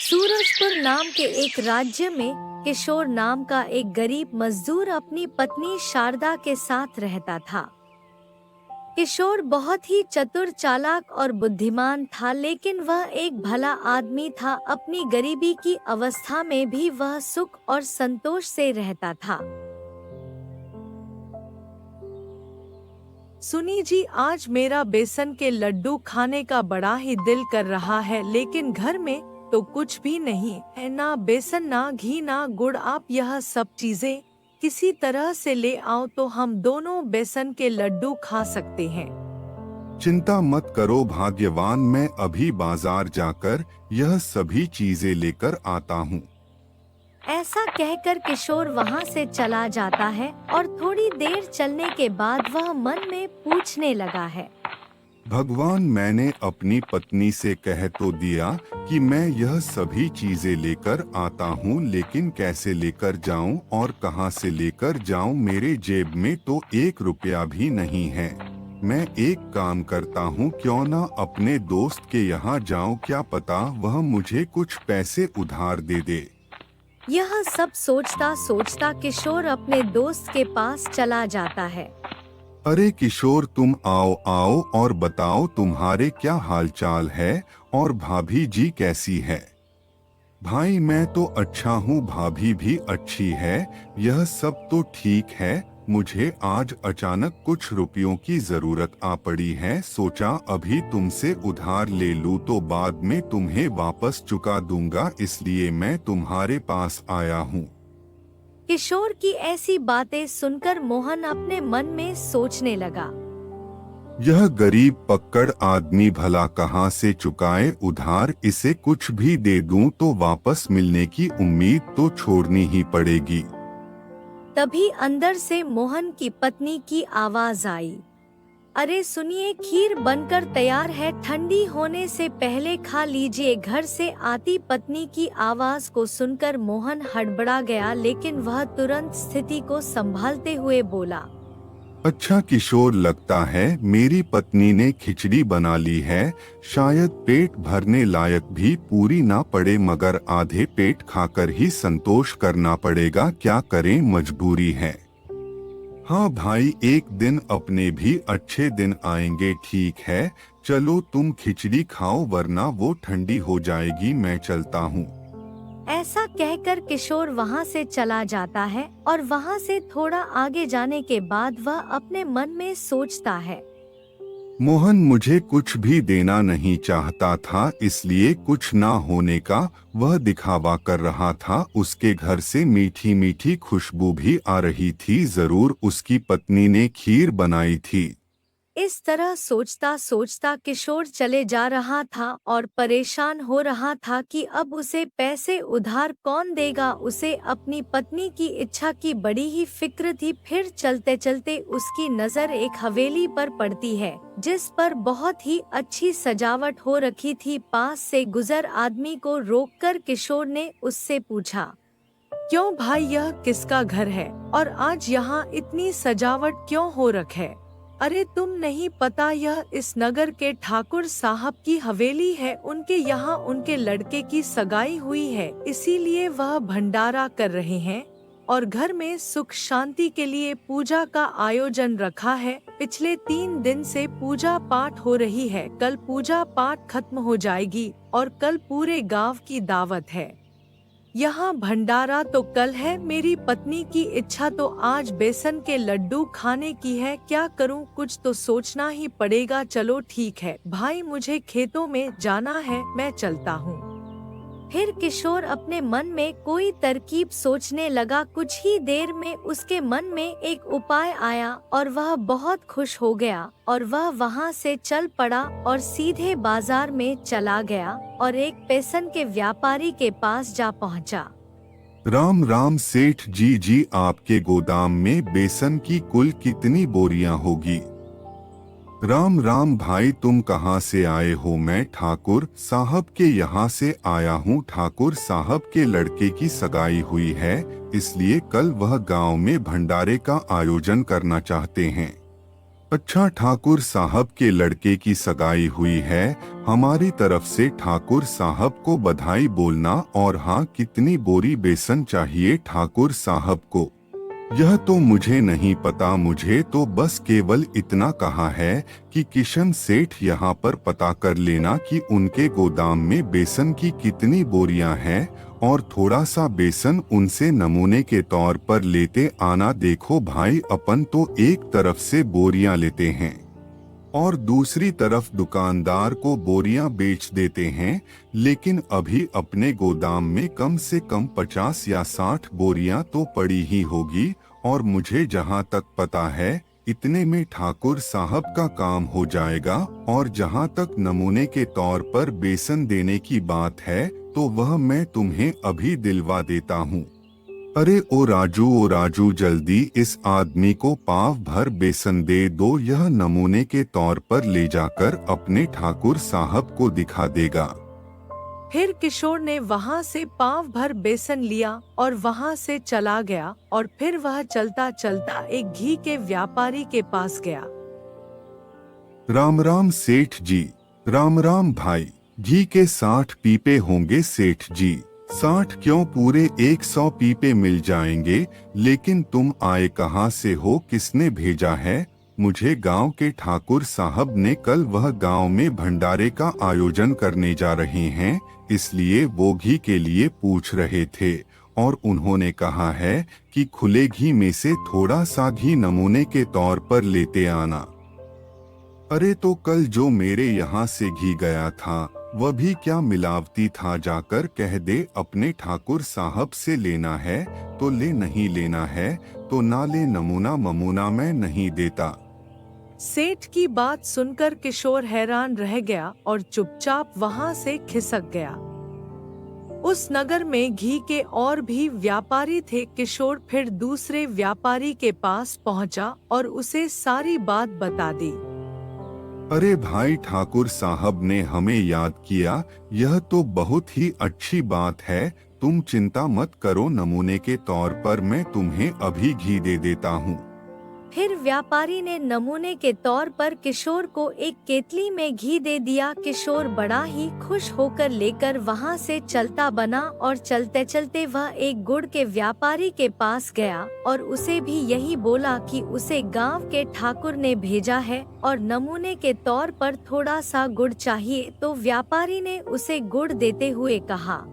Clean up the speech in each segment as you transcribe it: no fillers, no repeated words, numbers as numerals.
सूरजपुर नाम के एक राज्य में किशोर नाम का एक गरीब मजदूर अपनी पत्नी शारदा के साथ रहता था। किशोर बहुत ही चतुर, चालाक और बुद्धिमान था, लेकिन वह एक भला आदमी था। अपनी गरीबी की अवस्था में भी वह सुख और संतोष से रहता था। सुनी जी, आज मेरा बेसन के लड्डू खाने का बड़ा ही दिल कर रहा है, लेकिन घर में तो कुछ भी नहीं है, ना बेसन, ना घी, ना गुड़। आप यह सब चीजें किसी तरह से ले आओ तो हम दोनों बेसन के लड्डू खा सकते हैं। चिंता मत करो भाग्यवान, मैं अभी बाजार जाकर यह सभी चीजें लेकर आता हूँ। ऐसा कहकर किशोर वहां से चला जाता है और थोड़ी देर चलने के बाद वह मन में पूछने लगा है, भगवान, मैंने अपनी पत्नी से कह तो दिया कि मैं यह सभी चीजें लेकर आता हूँ, लेकिन कैसे लेकर जाऊँ और कहाँ से लेकर जाऊँ? मेरे जेब में तो 1 रुपया भी नहीं है। मैं एक काम करता हूँ, क्यों ना अपने दोस्त के यहाँ जाऊँ, क्या पता वह मुझे कुछ पैसे उधार दे दे। यह सब सोचता सोचता किशोर अपने दोस्त के पास चला जाता है। अरे किशोर, तुम आओ आओ और बताओ तुम्हारे क्या हालचाल है और भाभी जी कैसी है? भाई मैं तो अच्छा हूँ, भाभी भी अच्छी है, यह सब तो ठीक है। मुझे आज अचानक कुछ रुपयों की जरूरत आ पड़ी है, सोचा अभी तुमसे उधार ले लूँ तो बाद में तुम्हें वापस चुका दूंगा, इसलिए मैं तुम्हारे पास आया हूँ। किशोर की ऐसी बातें सुनकर मोहन अपने मन में सोचने लगा, यह गरीब पक्कड़ आदमी भला कहाँ से चुकाए उधार, इसे कुछ भी दे दूं तो वापस मिलने की उम्मीद तो छोड़नी ही पड़ेगी। तभी अंदर से मोहन की पत्नी की आवाज आई, अरे सुनिए, खीर बनकर तैयार है, ठंडी होने से पहले खा लीजिए। घर से आती पत्नी की आवाज को सुनकर मोहन हड़बड़ा गया, लेकिन वह तुरंत स्थिति को संभालते हुए बोला, अच्छा किशोर, लगता है मेरी पत्नी ने खिचड़ी बना ली है, शायद पेट भरने लायक भी पूरी ना पड़े, मगर आधे पेट खाकर ही संतोष करना पड़ेगा, क्या करें, मजबूरी है। हाँ भाई, एक दिन अपने भी अच्छे दिन आएंगे, ठीक है, चलो तुम खिचड़ी खाओ वरना वो ठंडी हो जाएगी, मैं चलता हूँ। ऐसा कहकर किशोर वहां से चला जाता है और वहां से थोड़ा आगे जाने के बाद वह अपने मन में सोचता है, मोहन मुझे कुछ भी देना नहीं चाहता था, इसलिए कुछ ना होने का वह दिखावा कर रहा था। उसके घर से मीठी मीठी खुशबू भी आ रही थी, जरूर उसकी पत्नी ने खीर बनाई थी। इस तरह सोचता सोचता किशोर चले जा रहा था और परेशान हो रहा था कि अब उसे पैसे उधार कौन देगा। उसे अपनी पत्नी की इच्छा की बड़ी ही फिक्र थी। फिर चलते चलते उसकी नजर एक हवेली पर पड़ती है, जिस पर बहुत ही अच्छी सजावट हो रखी थी। पास से गुजर आदमी को रोककर किशोर ने उससे पूछा, क्यों भाई, यह किसका घर है और आज यहाँ इतनी सजावट क्यों हो रखी है? अरे तुम नहीं पता, यह इस नगर के ठाकुर साहब की हवेली है। उनके यहाँ उनके लड़के की सगाई हुई है, इसीलिए वह भंडारा कर रहे हैं और घर में सुख शांति के लिए पूजा का आयोजन रखा है। पिछले 3 दिन से पूजा पाठ हो रही है, कल पूजा पाठ खत्म हो जाएगी और कल पूरे गांव की दावत है। यहाँ भंडारा तो कल है, मेरी पत्नी की इच्छा तो आज बेसन के लड्डू खाने की है, क्या करूँ, कुछ तो सोचना ही पड़ेगा। चलो ठीक है भाई, मुझे खेतों में जाना है, मैं चलता हूँ। फिर किशोर अपने मन में कोई तरकीब सोचने लगा। कुछ ही देर में उसके मन में एक उपाय आया और वह बहुत खुश हो गया और वह वहां से चल पड़ा और सीधे बाजार में चला गया और एक बेसन के व्यापारी के पास जा पहुंचा। राम राम सेठ जी, आपके गोदाम में बेसन की कुल कितनी बोरियां होगी? राम राम भाई, तुम कहाँ से आए हो? मैं ठाकुर साहब के यहाँ से आया हूँ। ठाकुर साहब के लड़के की सगाई हुई है, इसलिए कल वह गांव में भंडारे का आयोजन करना चाहते हैं। अच्छा ठाकुर साहब के लड़के की सगाई हुई है, हमारी तरफ से ठाकुर साहब को बधाई बोलना। और हाँ, कितनी बोरी बेसन चाहिए ठाकुर साहब को? यह तो मुझे नहीं पता, मुझे तो बस केवल इतना कहा है कि किशन सेठ यहाँ पर पता कर लेना कि उनके गोदाम में बेसन की कितनी बोरियां हैं और थोड़ा सा बेसन उनसे नमूने के तौर पर लेते आना। देखो भाई, अपन तो एक तरफ से बोरियां लेते हैं और दूसरी तरफ दुकानदार को बोरियां बेच देते हैं, लेकिन अभी अपने गोदाम में कम से कम 50 या 60 बोरियां तो पड़ी ही होगी। और मुझे जहां तक पता है इतने में ठाकुर साहब का काम हो जाएगा। और जहां तक नमूने के तौर पर बेसन देने की बात है तो वह मैं तुम्हें अभी दिलवा देता हूँ। अरे ओ राजू, जल्दी इस आदमी को पाव भर बेसन दे दो, यह नमूने के तौर पर ले जाकर अपने ठाकुर साहब को दिखा देगा। फिर किशोर ने वहाँ से पाव भर बेसन लिया और वहाँ से चला गया। और फिर वह चलता चलता एक घी के व्यापारी के पास गया। राम राम सेठ जी। राम राम भाई, घी के 60 पीपे होंगे सेठ जी? 60 क्यों, पूरे 100 पीपे मिल जाएंगे। लेकिन तुम आए कहाँ से हो, किसने भेजा है? मुझे गांव के ठाकुर साहब ने कल वह गांव में भंडारे का आयोजन करने जा रहे हैं, इसलिए वो घी के लिए पूछ रहे थे। और उन्होंने कहा है कि खुले घी में से थोड़ा सा घी नमूने के तौर पर लेते आना। अरे तो कल जो मेरे यहाँ से घी गया था वह भी क्या मिलावटी था? जाकर कह दे अपने ठाकुर साहब से लेना है तो ले, नहीं लेना है तो ना ले, नमूना मैं नहीं देता। सेठ की बात सुनकर किशोर हैरान रह गया और चुपचाप वहाँ से खिसक गया। उस नगर में घी के और भी व्यापारी थे। किशोर फिर दूसरे व्यापारी के पास पहुँचा और उसे सारी बात बता दी। अरे भाई, ठाकुर साहब ने हमें याद किया, यह तो बहुत ही अच्छी बात है। तुम चिंता मत करो, नमूने के तौर पर मैं तुम्हें अभी घी दे देता हूँ। फिर व्यापारी ने नमूने के तौर पर किशोर को एक केतली में घी दे दिया। किशोर बड़ा ही खुश होकर लेकर वहाँ से चलता बना और चलते चलते वह एक गुड़ के व्यापारी के पास गया और उसे भी यही बोला कि उसे गांव के ठाकुर ने भेजा है और नमूने के तौर पर थोड़ा सा गुड़ चाहिए। तो व्यापारी ने उसे गुड़ देते हुए कहा,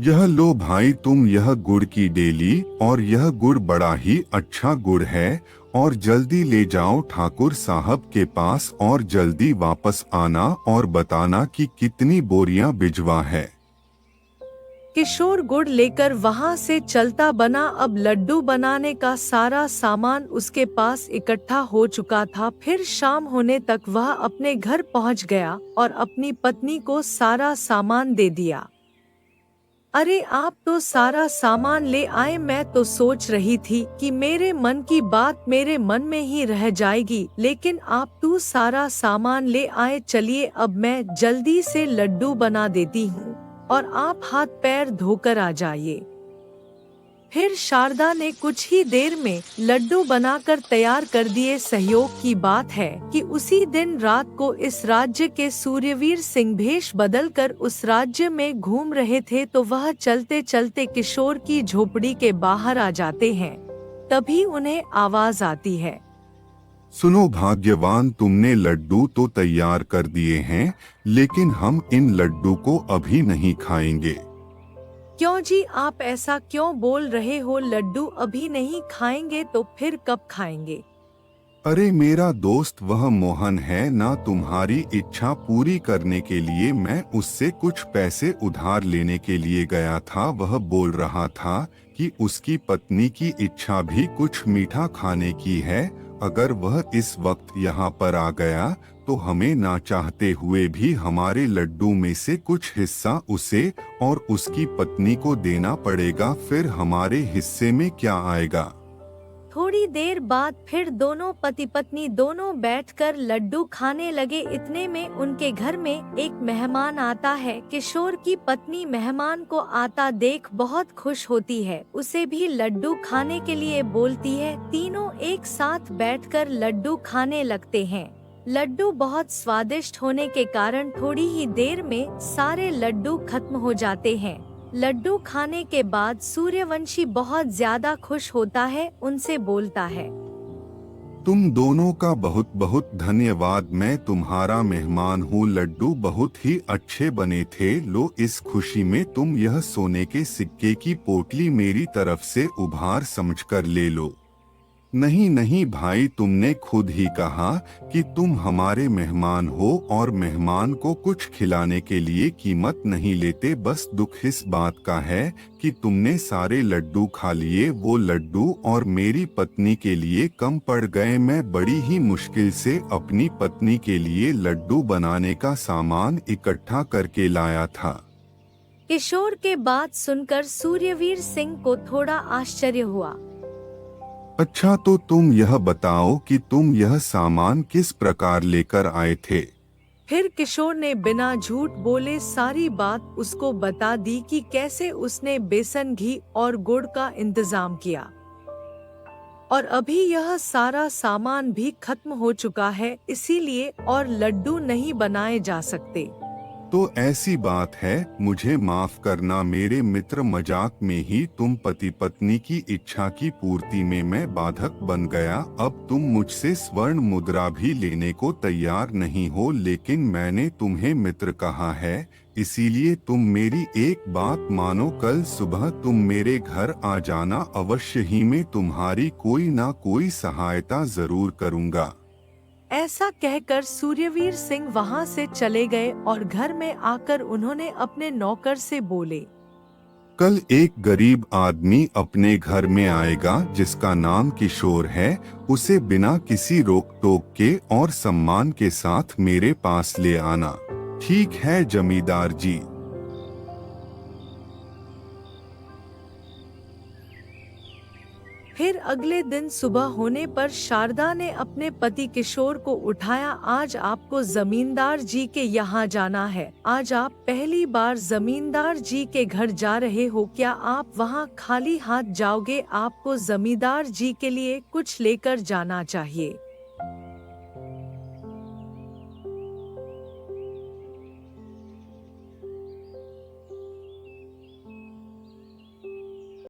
यह लो भाई, तुम यह गुड़ की डेली, और यह गुड़ बड़ा ही अच्छा गुड़ है। और जल्दी ले जाओ ठाकुर साहब के पास और जल्दी वापस आना और बताना कि कितनी बोरियां भिजवा है। किशोर गुड़ लेकर वहाँ से चलता बना। अब लड्डू बनाने का सारा सामान उसके पास इकट्ठा हो चुका था। फिर शाम होने तक वह अपने घर पहुँच गया और अपनी पत्नी को सारा सामान दे दिया। अरे आप तो सारा सामान ले आए, मैं तो सोच रही थी कि मेरे मन की बात मेरे मन में ही रह जाएगी, लेकिन आप तो सारा सामान ले आए। चलिए अब मैं जल्दी से लड्डू बना देती हूँ और आप हाथ पैर धोकर आ जाइए। फिर शारदा ने कुछ ही देर में लड्डू बनाकर तैयार कर दिए। सहयोग की बात है कि उसी दिन रात को इस राज्य के सूर्यवीर सिंह भेष बदलकर उस राज्य में घूम रहे थे। तो वह चलते चलते किशोर की झोपड़ी के बाहर आ जाते हैं। तभी उन्हें आवाज आती है, सुनो भाग्यवान, तुमने लड्डू तो तैयार कर दिए हैं, लेकिन हम इन लड्डू को अभी नहीं खाएंगे। क्यों जी, आप ऐसा क्यों बोल रहे हो? लड्डू अभी नहीं खाएंगे तो फिर कब खाएंगे? अरे मेरा दोस्त वह मोहन है ना, तुम्हारी इच्छा पूरी करने के लिए मैं उससे कुछ पैसे उधार लेने के लिए गया था। वह बोल रहा था कि उसकी पत्नी की इच्छा भी कुछ मीठा खाने की है। अगर वह इस वक्त यहाँ पर आ गया तो हमें ना चाहते हुए भी हमारे लड्डू में से कुछ हिस्सा उसे और उसकी पत्नी को देना पड़ेगा। फिर हमारे हिस्से में क्या आएगा? थोड़ी देर बाद फिर दोनों पति पत्नी दोनों बैठकर लड्डू खाने लगे। इतने में उनके घर में एक मेहमान आता है। किशोर की पत्नी मेहमान को आता देख बहुत खुश होती है, उसे भी लड्डू खाने के लिए बोलती है। तीनों एक साथ बैठकर लड्डू खाने लगते हैं। लड्डू बहुत स्वादिष्ट होने के कारण थोड़ी ही देर में सारे लड्डू खत्म हो जाते हैं। लड्डू खाने के बाद सूर्यवंशी बहुत ज्यादा खुश होता है, उनसे बोलता है, तुम दोनों का बहुत बहुत धन्यवाद, मैं तुम्हारा मेहमान हूँ। लड्डू बहुत ही अच्छे बने थे। लो, इस खुशी में तुम यह सोने के सिक्के की पोटली मेरी तरफ से उपहार समझकर ले लो। नहीं नहीं भाई, तुमने खुद ही कहा कि तुम हमारे मेहमान हो और मेहमान को कुछ खिलाने के लिए कीमत नहीं लेते। बस दुख इस बात का है कि तुमने सारे लड्डू खा लिए। वो लड्डू और मेरी पत्नी के लिए कम पड़ गए। मैं बड़ी ही मुश्किल से अपनी पत्नी के लिए लड्डू बनाने का सामान इकट्ठा करके लाया था। किशोर के बात सुनकर सूर्यवीर सिंह को थोड़ा आश्चर्य हुआ। अच्छा, तो तुम यह बताओ कि तुम यह सामान किस प्रकार लेकर आए थे? फिर किशोर ने बिना झूठ बोले सारी बात उसको बता दी कि कैसे उसने बेसन, घी और गुड़ का इंतजाम किया और अभी यह सारा सामान भी खत्म हो चुका है, इसीलिए और लड्डू नहीं बनाए जा सकते। तो ऐसी बात है, मुझे माफ करना मेरे मित्र, मजाक में ही तुम पति पत्नी की इच्छा की पूर्ति में मैं बाधक बन गया। अब तुम मुझसे स्वर्ण मुद्रा भी लेने को तैयार नहीं हो, लेकिन मैंने तुम्हें मित्र कहा है, इसीलिए तुम मेरी एक बात मानो। कल सुबह तुम मेरे घर आ जाना, अवश्य ही मैं तुम्हारी कोई ना कोई सहायता जरूर करूँगा। ऐसा कहकर सूर्यवीर सिंह वहां से चले गए और घर में आकर उन्होंने अपने नौकर से बोले, कल एक गरीब आदमी अपने घर में आएगा जिसका नाम किशोर है। उसे बिना किसी रोक टोक के और सम्मान के साथ मेरे पास ले आना। ठीक है जमींदार जी। फिर अगले दिन सुबह होने पर शारदा ने अपने पति किशोर को उठाया। आज आपको जमींदार जी के यहाँ जाना है। आज आप पहली बार जमींदार जी के घर जा रहे हो, क्या आप वहाँ खाली हाथ जाओगे? आपको जमींदार जी के लिए कुछ लेकर जाना चाहिए।